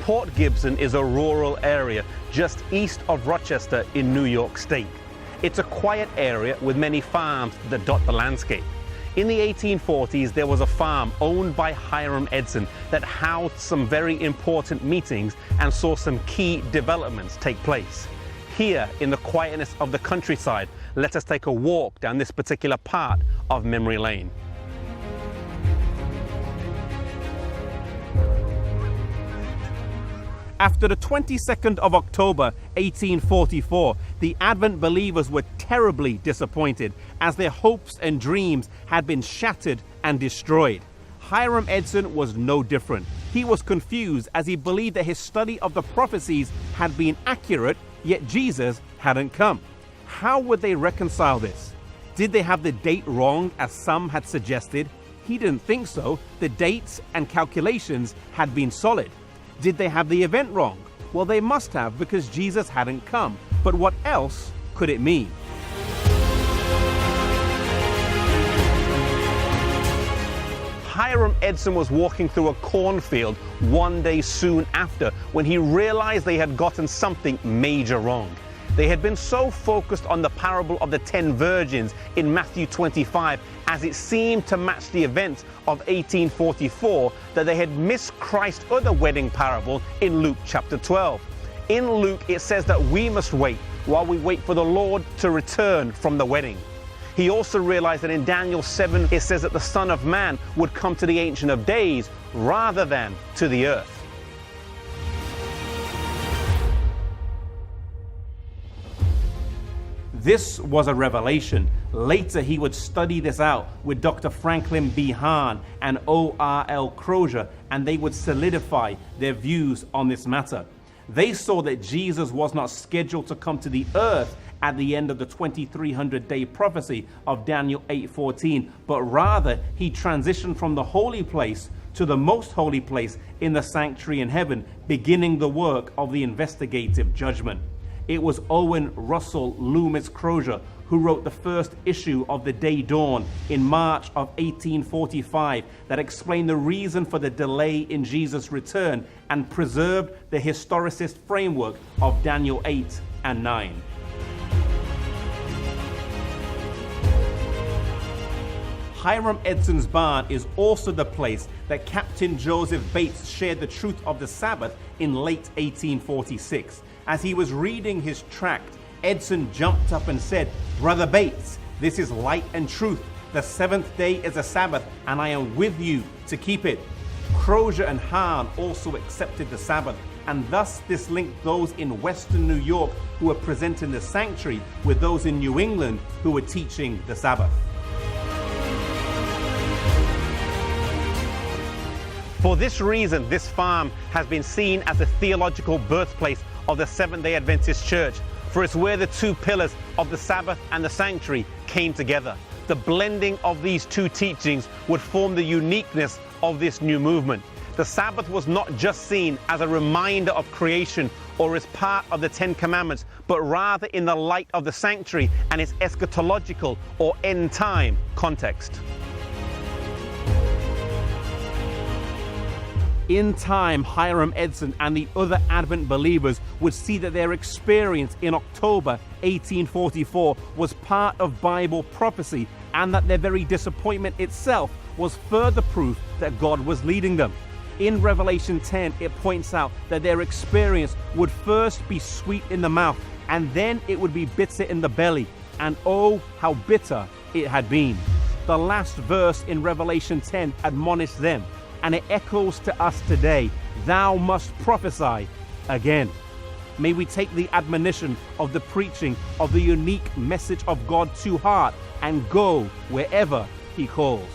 Port Gibson is a rural area just east of Rochester in New York State. It's a quiet area with many farms that dot the landscape. In the 1840s, there was a farm owned by Hiram Edson that housed some very important meetings and saw some key developments take place. Here, in the quietness of the countryside, let us take a walk down this particular part of Memory Lane. After the 22nd of October 1844, the Advent believers were terribly disappointed as their hopes and dreams had been shattered and destroyed. Hiram Edson was no different. He was confused as he believed that his study of the prophecies had been accurate, yet Jesus hadn't come. How would they reconcile this? Did they have the date wrong as some had suggested? He didn't think so. The dates and calculations had been solid. Did they have the event wrong? Well, they must have, because Jesus hadn't come. But what else could it mean? Hiram Edson was walking through a cornfield one day soon after when he realized they had gotten something major wrong. They had been so focused on the parable of the 10 virgins in Matthew 25 as it seemed to match the events of 1844 that they had missed Christ's other wedding parable in Luke chapter 12. In Luke, it says that we must wait while we wait for the Lord to return from the wedding. He also realized that in Daniel 7, it says that the Son of Man would come to the Ancient of Days rather than to the earth. This was a revelation. Later, he would study this out with Dr. Franklin B. Hahn and O.R.L. Crozier, and they would solidify their views on this matter. They saw that Jesus was not scheduled to come to the earth at the end of the 2300-day prophecy of Daniel 8:14, but rather he transitioned from the holy place to the most holy place in the sanctuary in heaven, beginning the work of the investigative judgment. It was Owen Russell Loomis Crozier who wrote the first issue of The Day Dawn in March of 1845 that explained the reason for the delay in Jesus' return and preserved the historicist framework of Daniel 8 and 9. Hiram Edson's barn is also the place that Captain Joseph Bates shared the truth of the Sabbath in late 1846. As he was reading his tract, Edson jumped up and said, "Brother Bates, this is light and truth. The seventh day is a Sabbath, and I am with you to keep it." Crozier and Hahn also accepted the Sabbath, and thus this linked those in Western New York who were presenting the sanctuary with those in New England who were teaching the Sabbath. For this reason, this farm has been seen as the theological birthplace of the Seventh-day Adventist Church, for it's where the two pillars of the Sabbath and the sanctuary came together. The blending of these two teachings would form the uniqueness of this new movement. The Sabbath was not just seen as a reminder of creation or as part of the Ten Commandments, but rather in the light of the sanctuary and its eschatological or end-time context. In time, Hiram Edson and the other Advent believers would see that their experience in October 1844 was part of Bible prophecy, and that their very disappointment itself was further proof that God was leading them. In Revelation 10, it points out that their experience would first be sweet in the mouth, and then it would be bitter in the belly. And oh, how bitter it had been. The last verse in Revelation 10 admonished them, and it echoes to us today: "Thou must prophesy again." May we take the admonition of the preaching of the unique message of God to heart and go wherever He calls.